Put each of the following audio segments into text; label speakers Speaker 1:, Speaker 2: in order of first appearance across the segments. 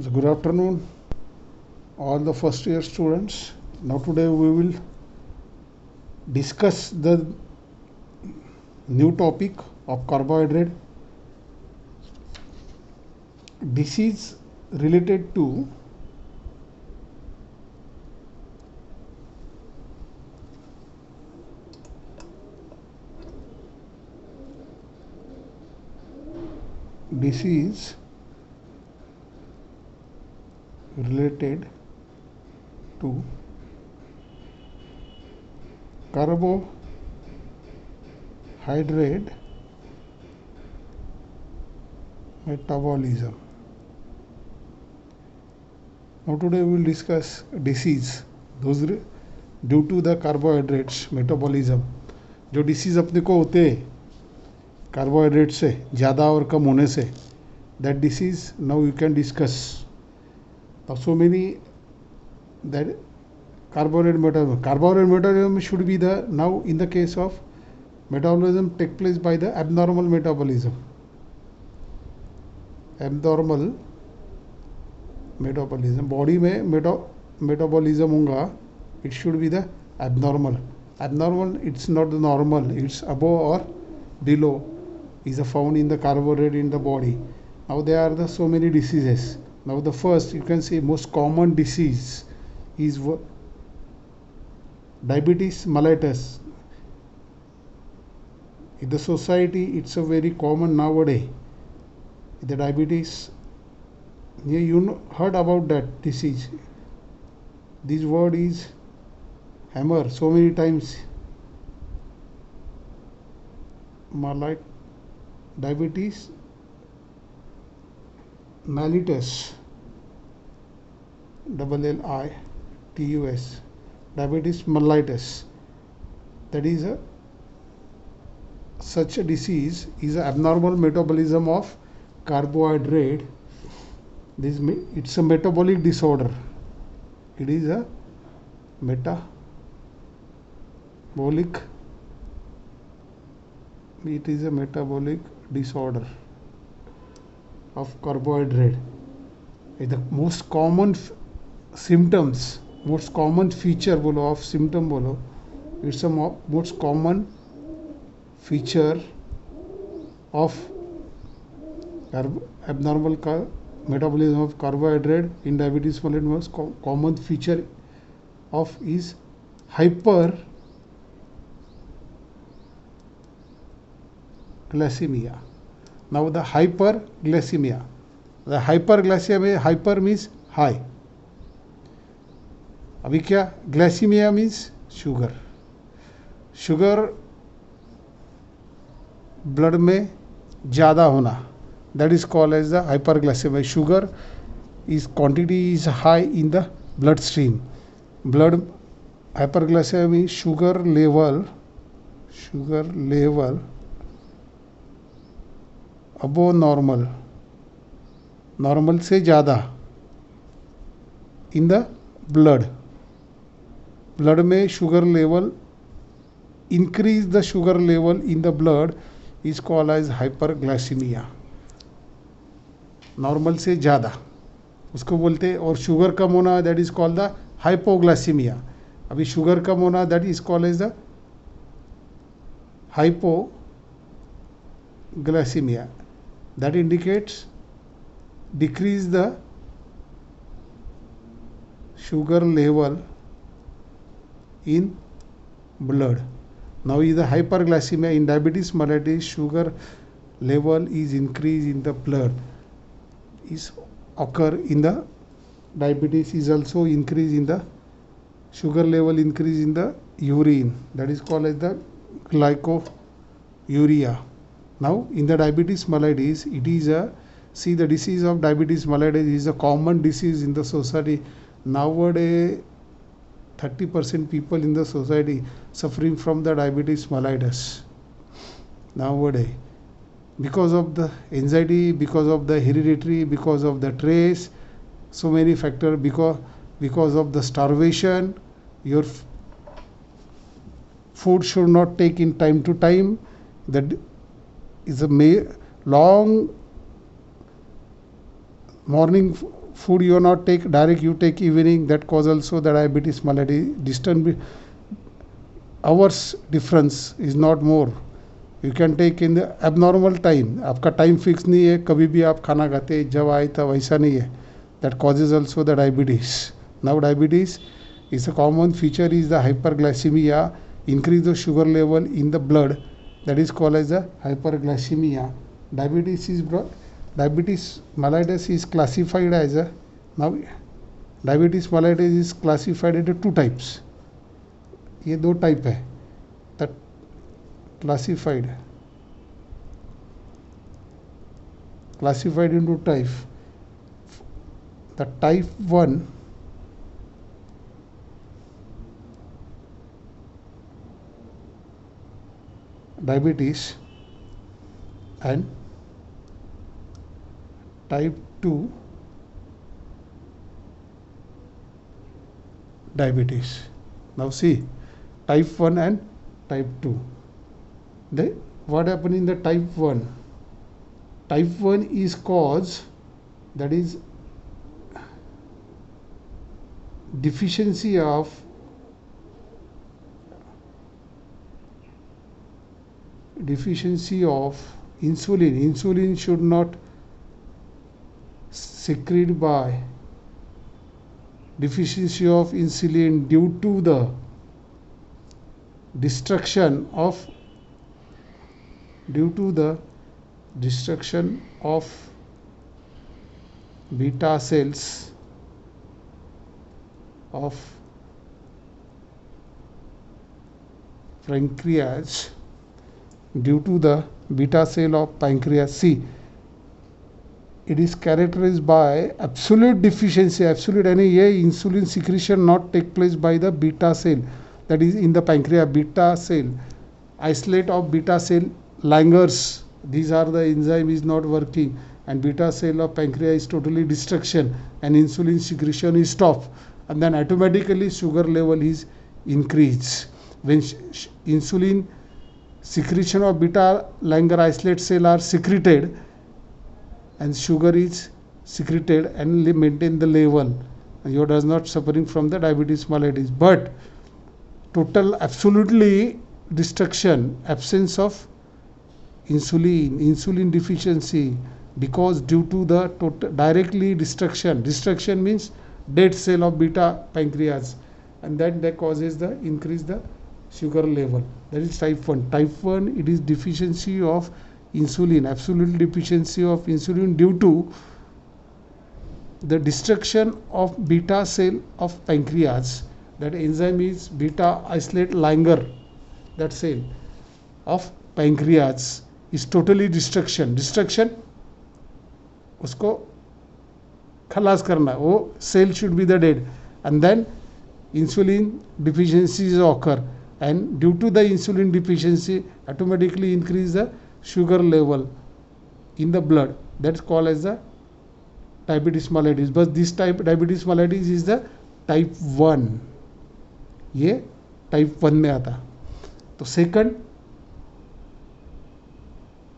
Speaker 1: So good afternoon, all the first year students. Now today we will discuss the new topic of carbohydrate disease related to disease related to carbohydrate metabolism. Now today we will discuss disease due to the carbohydrates metabolism. जो disease अपने को होते हैं carbohydrate से ज़्यादा और कम होने से, that disease now you can discuss. Now so many that carbohydrate metabolism should be the now in the case of metabolism take place by the abnormal metabolism. Abnormal metabolism body में metabolism होगा, it should be the abnormal. Abnormal, it's not the normal, it's above or below is found in the carbohydrate in the body. Now there are the so many diseases. Now the first you can say most common disease is diabetes mellitus. In the society it's a very common nowadays. The diabetes, you heard about that disease. This word is hammer so many times. Diabetes mellitus, mellitus, diabetes mellitus. That is such a disease is an abnormal metabolism of carbohydrate. It's a metabolic disorder. It is a metabolic. It is a metabolic disorder of carbohydrate. The most common symptoms, most common feature बोलो of symptom बोलो, it's a most common feature of abnormal metabolism of carbohydrate in diabetes mellitus. Most common feature of is hyperglycemia. Now the hyperglycemia. The hyperglycemia, hyper means high. अभी क्या glycemia means sugar. Sugar blood में ज़्यादा होना, that is called as the hyperglycemia. Sugar is quantity is high in the bloodstream. Blood hyperglycemia means sugar level above normal से ज़्यादा in the blood में sugar level, increase the sugar level in the blood is called as hyperglycemia. Normal से ज़्यादा उसको बोलते हैं. और sugar कम होना that is called the hypoglycemia. अभी शुगर कम होना that is called as the hypoglycemia. That indicates decrease the sugar level in blood. Now is the hyperglycemia in diabetes mellitus. Sugar level is increased in the blood is occur in the diabetes is also increase in the sugar level increase in the urine, that is called as the glycouria. Now in the diabetes mellitus it is a the disease of diabetes mellitus is a common disease in the society. Nowadays 30% people in the society suffering from the diabetes mellitus nowadays, because of the anxiety, because of the hereditary, because of the trace, so many factors, because of the starvation. Your food should not take in time to time. That is a long morning food you not take direct, you take evening, that cause also the diabetes malady. Distant hours difference is not more. You can take in the abnormal time. आपका time fix नहीं है, कभी भी आप खाना खाते जब आए तब, वैसा नहीं है. That causes also the diabetes. Now diabetes is a common feature is the hyperglycemia, increase the sugar level in the blood, that is called as the hyperglycemia. Diabetes mellitus is classified as a, now diabetes mellitus is classified into two types. ये दो type है. The classified into type. The type 1 diabetes and type 2 diabetes. Now see, type 1 and type 2. What happened in the type 1? Type 1 is cause, that is deficiency of insulin. Insulin should not secrete by deficiency of insulin due to the destruction of beta cells of pancreas, due to the beta cell of pancreas. See, it is characterized by absolute deficiency, absolute insulin secretion not take place by the beta cell, that is in the pancreas. Beta cell, isolate of beta cell Langers, these are the enzyme is not working, and beta cell of pancreas is totally destruction, and insulin secretion is stopped, and then automatically sugar level is increased. When insulin secretion of beta Langer isolate cell are secreted, and sugar is secreted and maintain the level, you does not suffering from the diabetes mellitus. But total absolutely destruction, absence of insulin deficiency, because due to the total directly destruction means dead cell of beta pancreas, and that causes the increase the sugar level. That is type 1. Type 1, it is deficiency of insulin, absolute deficiency of insulin due to the destruction of beta cell of pancreas. That enzyme is beta isolate Langer, that cell of pancreas is totally destruction उसको खलास करना, वो cell should be the dead, and then insulin deficiencies occur, and due to the insulin deficiency automatically increase the sugar level in the blood. That's called as the diabetes mellitus. But this type diabetes mellitus is the type 1, ये type 1 में आता. तो second,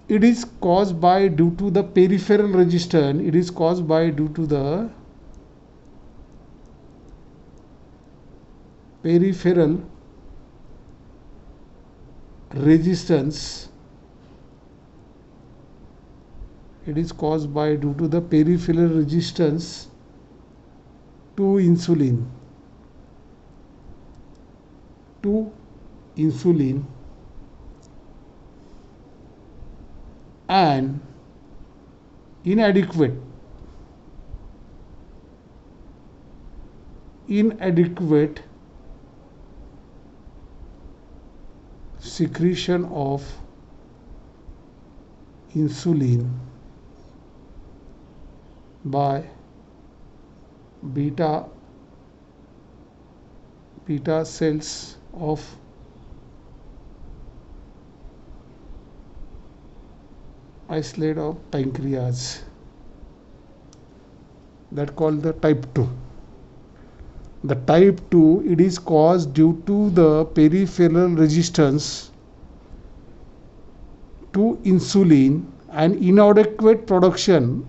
Speaker 1: it is caused by due to the peripheral resistance. It is caused by due to the peripheral resistance. It is caused by due to the peripheral resistance to insulin. And inadequate secretion of insulin by beta cells of isolate of pancreas, that called the type 2. The type 2, it is caused due to the peripheral resistance to insulin and inadequate production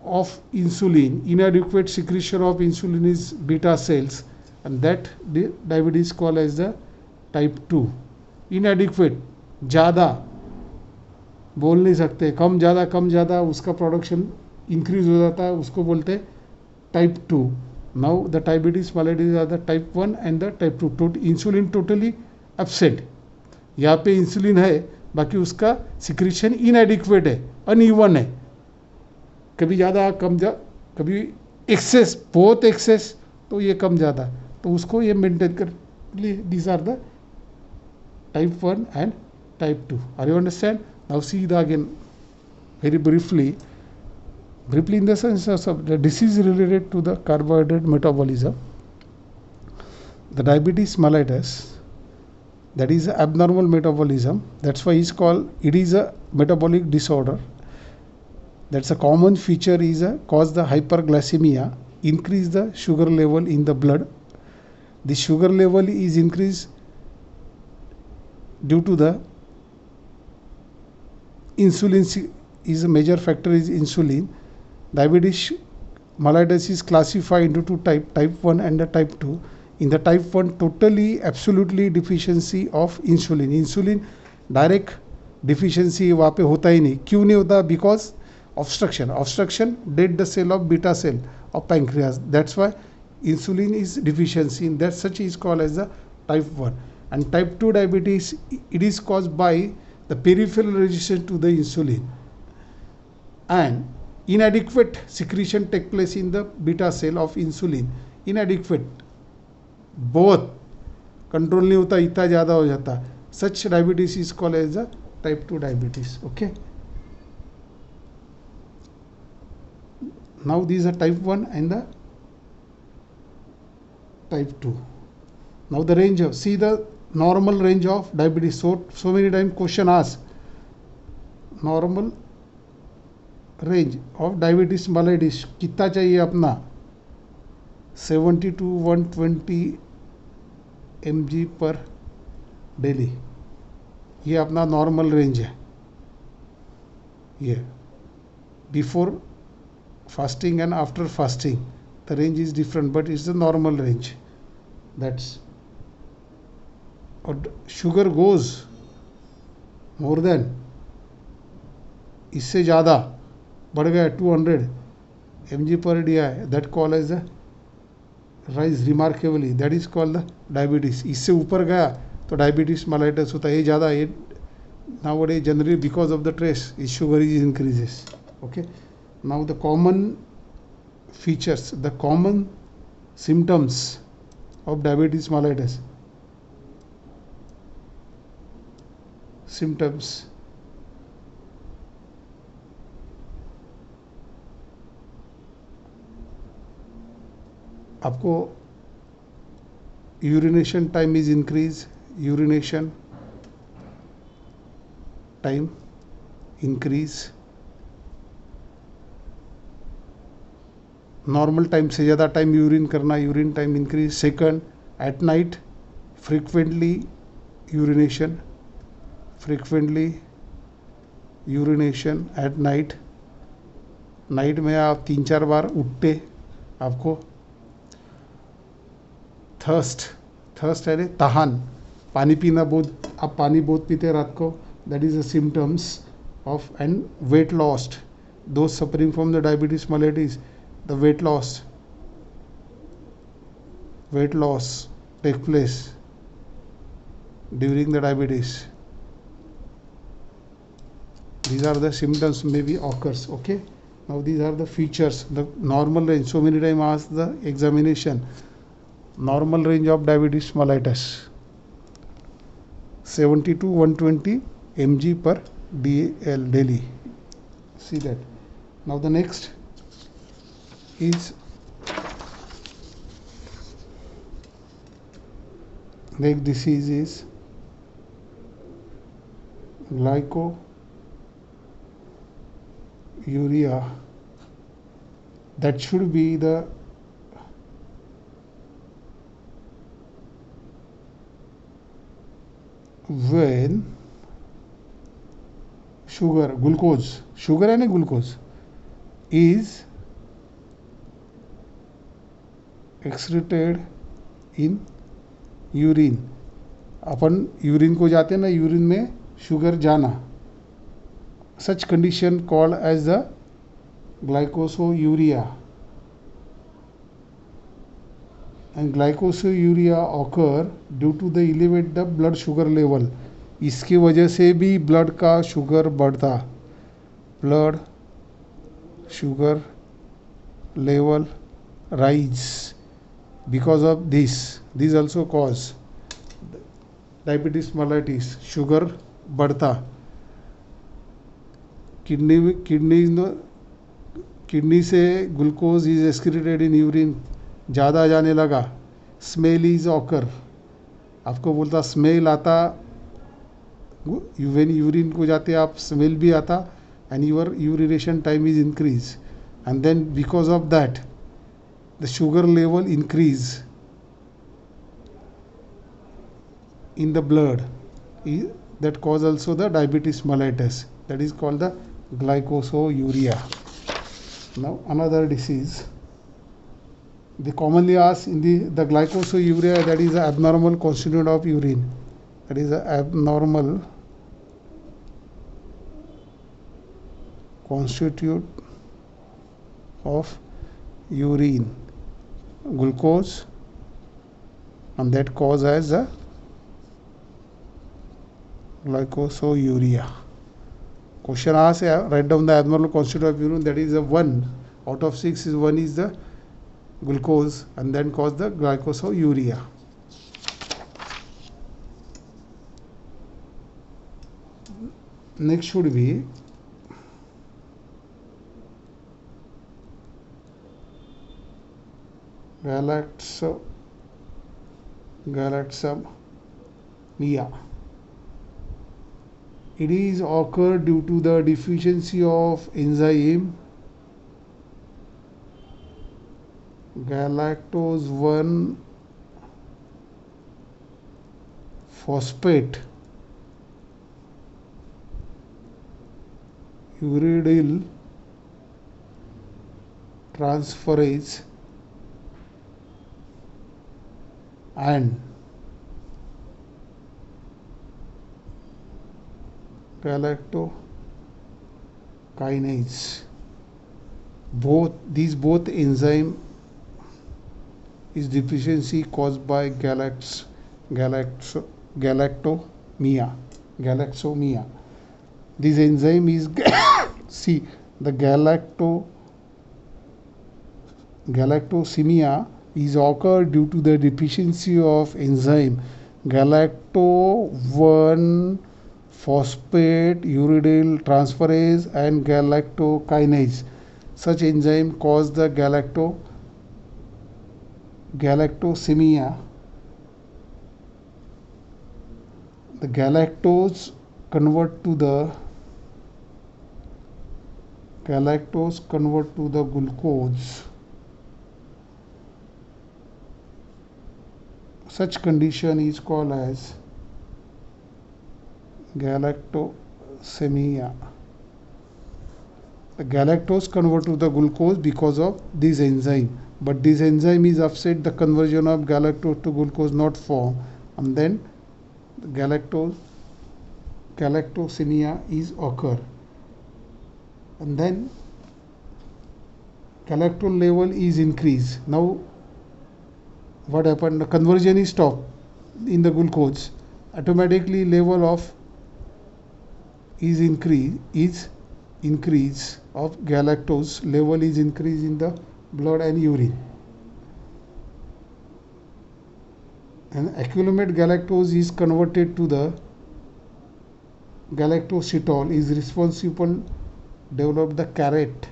Speaker 1: of insulin, inadequate secretion of insulin is beta cells, and that diabetes called as the type 2. inadequate, ज़्यादा बोल नहीं सकते, कम ज़्यादा उसका production increase हो जाता है, उसको बोलते हैं type 2. Now the diabetes mellitus are the type 1 and the type 2. Insulin totally absent, यहाँ पे इंसुलिन है, बाकी उसका सिक्रीशन इनएडिक्वेट है, अनइवन है, कभी ज़्यादा कभी एक्सेस, बहुत एक्सेस, तो ये कम ज़्यादा, तो उसको ये मेंटेन कर. These are the type 1 and type 2. Are you understand? Now see the again very briefly in the sense of the disease related to the carbohydrate metabolism. The diabetes mellitus, that is abnormal metabolism, that's why it's called, it is a metabolic disorder. That's a common feature is cause the hyperglycemia, increase the sugar level in the blood. The sugar level is increased due to the insulin is a major factor is insulin. Diabetes mellitus is classified into two type 1 and the type 2. In the type 1, totally absolutely deficiency of insulin direct deficiency वहाँ पे होता ही नहीं. क्यों नहीं होता? Because obstruction dead the cell of beta cell of pancreas. That's why insulin is deficiency, in that such is called as the type 1. And type 2 diabetes, it is caused by the peripheral resistance to the insulin, and inadequate secretion take place in the beta cell of insulin. Inadequate, बहुत control नहीं होता, इतना ज़्यादा हो जाता. Such diabetes is called as the type 2 diabetes. Okay. Now these are type 1 and the type 2. Now the range of, see the normal range of diabetes. So many times question asked, normal range of diabetes mellitus कितना चाहिए अपना? 70 to 120 mg per daily, ये अपना normal range है. ये before fasting and after fasting the range is different, but it's the normal range. That's, or sugar goes more than, इससे ज़्यादा बढ़ गया 200 mg per day, that call as the rise remarkably, that is called the diabetes. इससे ऊपर गया तो diabetes mellitus होता है. ये ज़्यादा, ये nowadays generally because of the stress, sugar is increases. Okay. Now the common features, the common symptoms of diabetes mellitus. Symptoms. आपको urination time is increase, urination time increase, normal time से ज़्यादा time urine करना, urine time increase. Second, at night frequently urination at night में आप 3-4 बार उठते आपको. Thirst है तहान, पानी पीना बहुत, आप पानी बहुत पीते रात को, that is the symptoms of. And weight lost, those suffering from the diabetes mellitus, the weight loss take place during the diabetes. These are the symptoms maybe occurs. Okay. Now these are the features, the normal range. So many times asked the examination, normal range of diabetes mellitus 70 to 120 mg per dl daily. See that. Now the next is next disease is glycosuria. That should be the when sugar है ना, glucose is excreted in urine, upon urine को जाते हैं ना, urine में sugar जाना, such condition called as the glycosuria, and glycosuria occur due to the elevate the blood sugar level, इसकी वजह से भी ब्लड का शुगर बढ़ता, blood sugar level rise because of this also cause diabetes mellitus, sugar बढ़ता, kidney से glucose is excreted in urine, ज़्यादा जाने लगा, स्मेल इज ऑकर, आपको बोलता स्मेल आता, व्हेन यूरिन को जाते आप स्मेल भी आता, and your urination time is increase, and then because of that the sugar level increase in the blood, that cause also the diabetes mellitus, that is called the glycosuria. Now another disease they commonly ask in the glycosuria, that is the abnormal constituent of urine, that is the abnormal constitute of urine glucose, and that cause as the glycosuria. Question asks, write down the abnormal constituent of urine, that is a 1 out of 6 is 1 is the glucose, and then cause the glycosuria. Next should be galactosemia. It is occurred due to the deficiency of enzyme galactose 1 phosphate uridyl transferase and galactokinase. Both enzyme is deficiency caused by galactosemia. This enzyme is see the galactosemia is occurred due to the deficiency of enzyme galacto 1 phosphate uridyl transferase and galactokinase. Such enzyme cause the galactosemia. The galactose convert to the glucose. Such condition is called as galactosemia. The galactose convert to the glucose because of this enzyme, but this enzyme is upset the conversion of galactose to glucose not form, and then galactosemia is occur, and then galactose level is increased. Now what happened, the conversion is stopped in the glucose, automatically level of is increase of galactose level is increased in the blood and urine, and accumulated galactose is converted to the galactositol is responsible develop the cataract.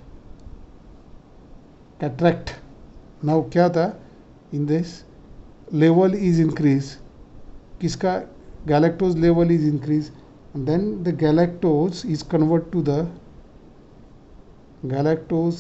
Speaker 1: Now क्या था, in this level is increased, किसका galactose level is increased, and then the galactose is converted to the galactositol.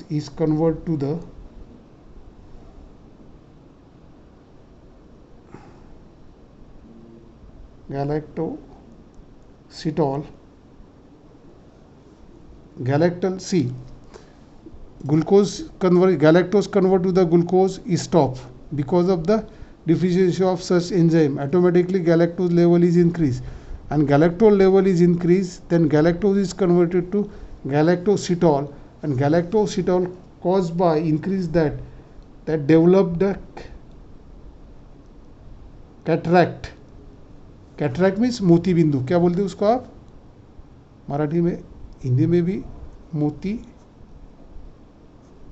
Speaker 1: Galactose convert to the glucose is stop, because of the deficiency of such enzyme, automatically galactose level is increased, and galactose level is increased, then galactose is converted to galactositol, and galactositol caused by increase that develop the cataract. Cataract means मोती बिंदु. क्या बोलते हैं उसको आप मराठी में, हिंदी में भी मोती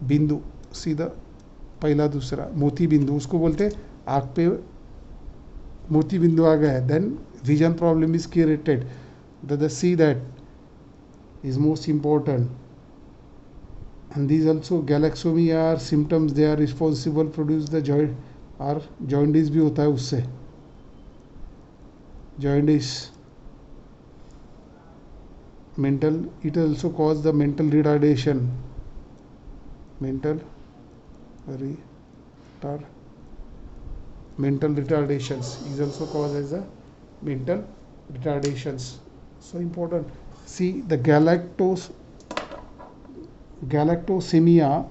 Speaker 1: बिंदु, सीधा पहला दूसरा मोती बिंदु, उसको बोलते हैं आँख पे मोती बिंदु आ गया है. Then vision problem is created. The C that is most important, and these also galaxomia are symptoms, they are responsible produce the joint और jaundice भी होता है उससे. Jaundice, mental, it also cause the mental retardation. Mental retardations is also caused as a mental retardations. So important. See, the galactosemia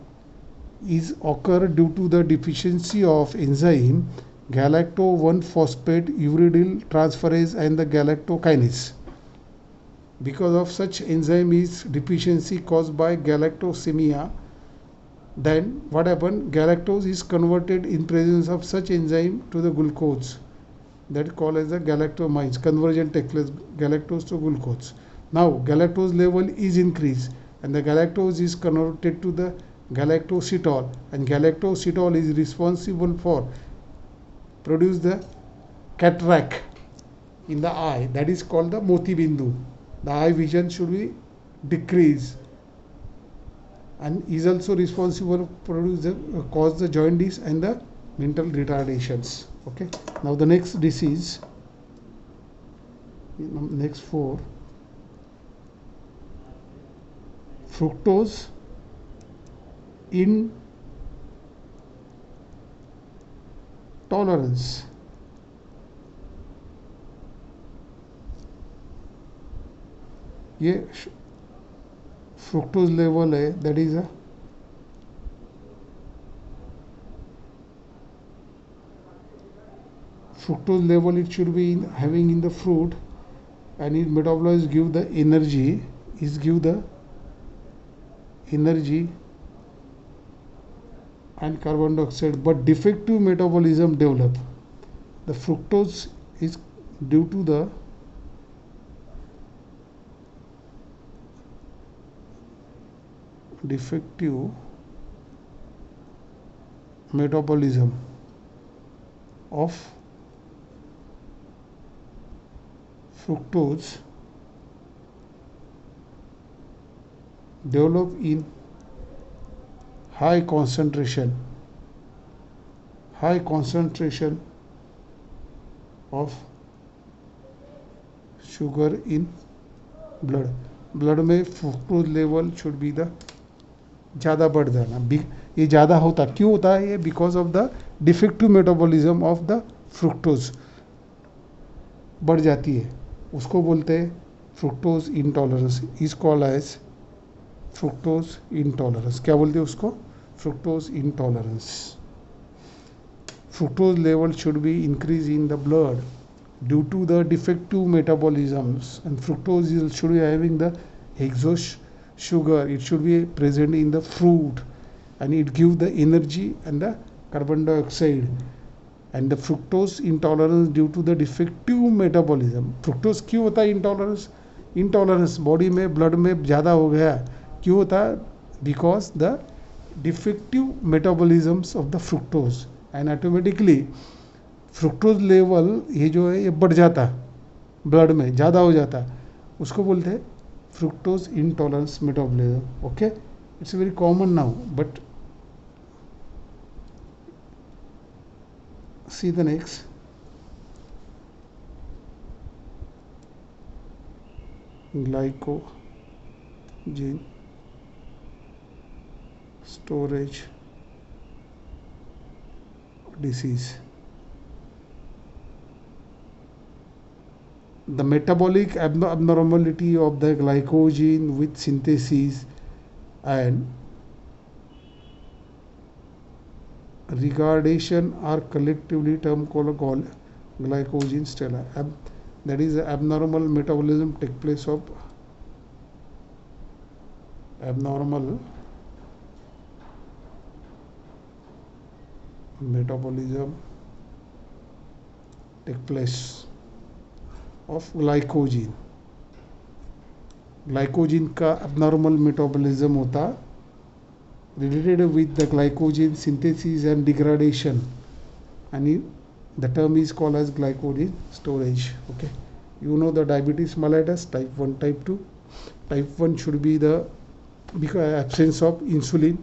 Speaker 1: is occur due to the deficiency of enzyme galacto-1 phosphate uridyl transferase and the galactokinase. Because of such enzyme is deficiency caused by galactosemia, then what happen, galactose is converted in presence of such enzyme to the glucose, that called as the galactomines. Conversion takes place, galactose to glucose. Now galactose level is increased and the galactose is converted to the galactositol, and galactositol is responsible for produce the cataract in the eye, that is called the moti bindu. The eye vision should be decreased, and is also responsible for produce the cause the jaundice and the mental retardations. Okay, now the next disease, next 4, fructose intolerance. ये fructose level है, that is a fructose level, it should be having in the fruit, and it metabolizes give the energy, and carbon dioxide, but defective metabolism develop. The fructose is due to the defective metabolism of fructose develop in high concentration of sugar in blood में fructose level should be the ज़्यादा बढ़ जाना. ये ज़्यादा होता क्यों होता है ये, because of the defective metabolism of the fructose बढ़ जाती है, उसको बोलते हैं fructose intolerance. Is called as fructose intolerance. क्या बोलते हैं उसको, fructose intolerance. Fructose level should be increase in the blood due to the defective metabolisms, and fructose should be having the exhaust sugar, it should be present in the fruit, and it gives the energy and the carbon dioxide. And the fructose intolerance due to the defective metabolism. fructose क्यों होता है intolerance body में blood में ज़्यादा हो गया, क्यों होता है, because the defective metabolisms of the fructose, and automatically fructose level ये जो है ये बढ़ जाता ब्लड में, ज़्यादा हो जाता, उसको बोलते हैं fructose intolerance metabolism. Okay, it's very common now, but see the next. Glycogen storage disease. The metabolic abnormality of the glycogen with synthesis and regardation are collectively termed called glycogen stella. That is abnormal metabolism take place of abnormal metabolism take place of glycogen. Glycogen का abnormal metabolism होता related with the glycogen synthesis and degradation, and the term is called as glycogen storage. Okay, you know the diabetes mellitus type 1, type 2. Type 1 should be the absence of insulin.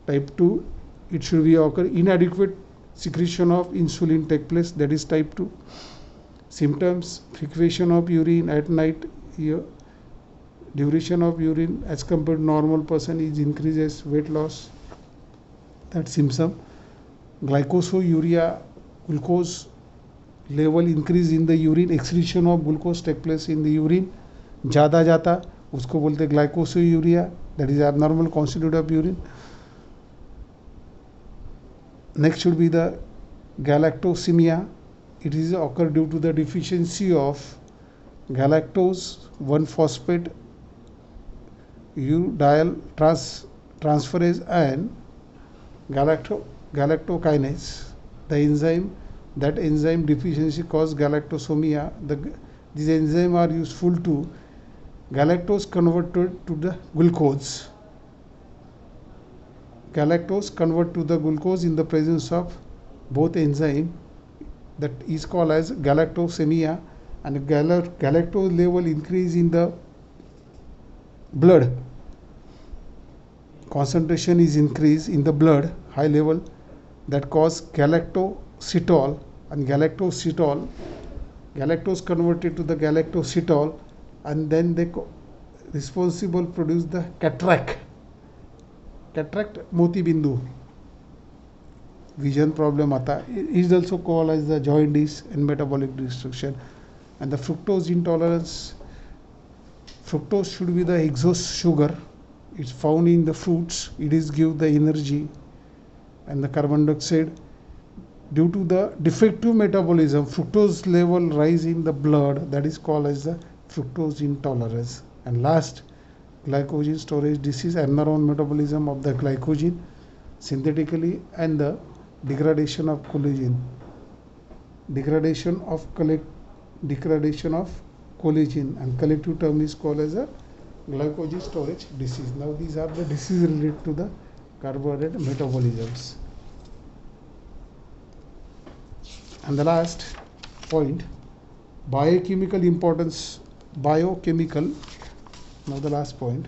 Speaker 1: Type 2, it should be occur inadequate secretion of insulin take place, that is type 2. Symptoms: frequency of urine at night, duration of urine as compared to normal person is increases, weight loss, that symptom. Glycosuria, glucose level increase in the urine, excretion of glucose take place in the urine, ज़्यादा जाता उसको बोलते glycosuria, that is abnormal constitute of urine. Next should be the galactosemia. It is occur due to the deficiency of galactose 1-phosphate urdyl transferase and galactokinase. The enzyme, that enzyme deficiency cause galactosemia. These enzymes are useful to galactose converted to the glucose. Galactose convert to the glucose in the presence of both enzyme, that is called as galactosemia, and galactose level increase in the blood. Concentration is increased in the blood, high level, that cause galactositol, and galactose converted to the galactositol, and then they responsible produce the cataract मोती बिंदु, vision problem आता. It is also called as the jaundice and metabolic destruction. And the fructose intolerance. Fructose should be the exhaust sugar. It's found in the fruits. It is give the energy. And the carbon dioxide, due to the defective metabolism, fructose level rise in the blood, that is called as the fructose intolerance. And last, glycogen storage disease, abnormal metabolism of the glycogen synthetically, and the degradation of collagen. Degradation of collagen, and collective term is called as a glycogen storage disease. Now these are the diseases related to the carbohydrate metabolisms. And the last point, biochemical importance. Biochemical. Now the last point,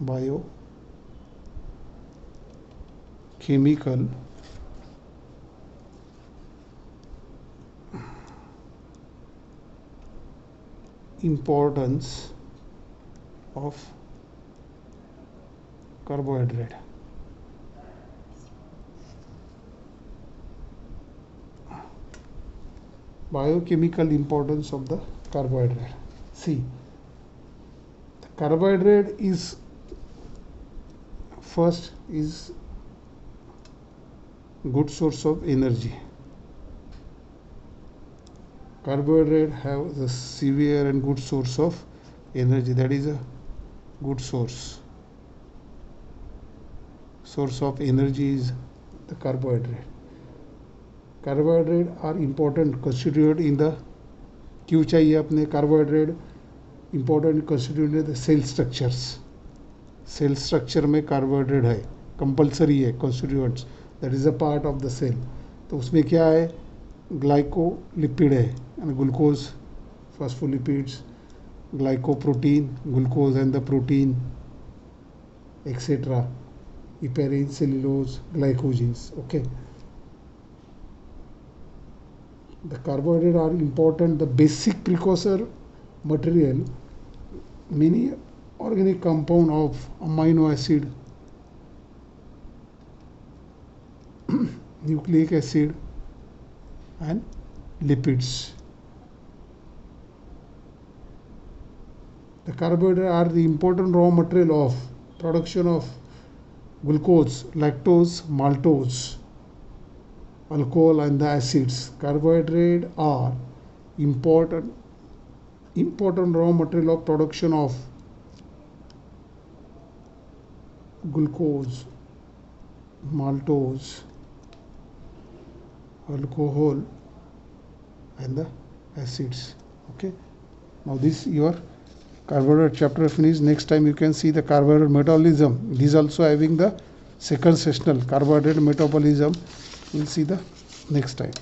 Speaker 1: biochemical importance of carbohydrate. Biochemical importance of the carbohydrate. See, the carbohydrate is first is good source of energy. Carbohydrate have the severe and good source of energy, that is a good source of energy is the carbohydrate. Carbohydrate are important constituent in the, क्यों चाहिए अपने carbohydrate, important constituent the cell structures. Cell structure में carbohydrate है, compulsory है constituents, that is a part of the cell. तो उसमें क्या है, ग्लाइकोलिपिड है, glucose, phospholipids, glycoprotein, glucose and the protein etcetera, heparin, cellulose, glycogens. Okay. The carbohydrates are important, the basic precursor material, many organic compound of amino acid, nucleic acid and lipids. The carbohydrates are the important raw material of production of glucose, lactose, maltose, alcohol and the acids. Carbohydrate are important raw material of production of glucose, maltose, alcohol and the acids. Okay, now this your carbohydrate chapter finished. Next time you can see the carbohydrate metabolism. It is also having the second sessional carbohydrate metabolism. We'll see the next time.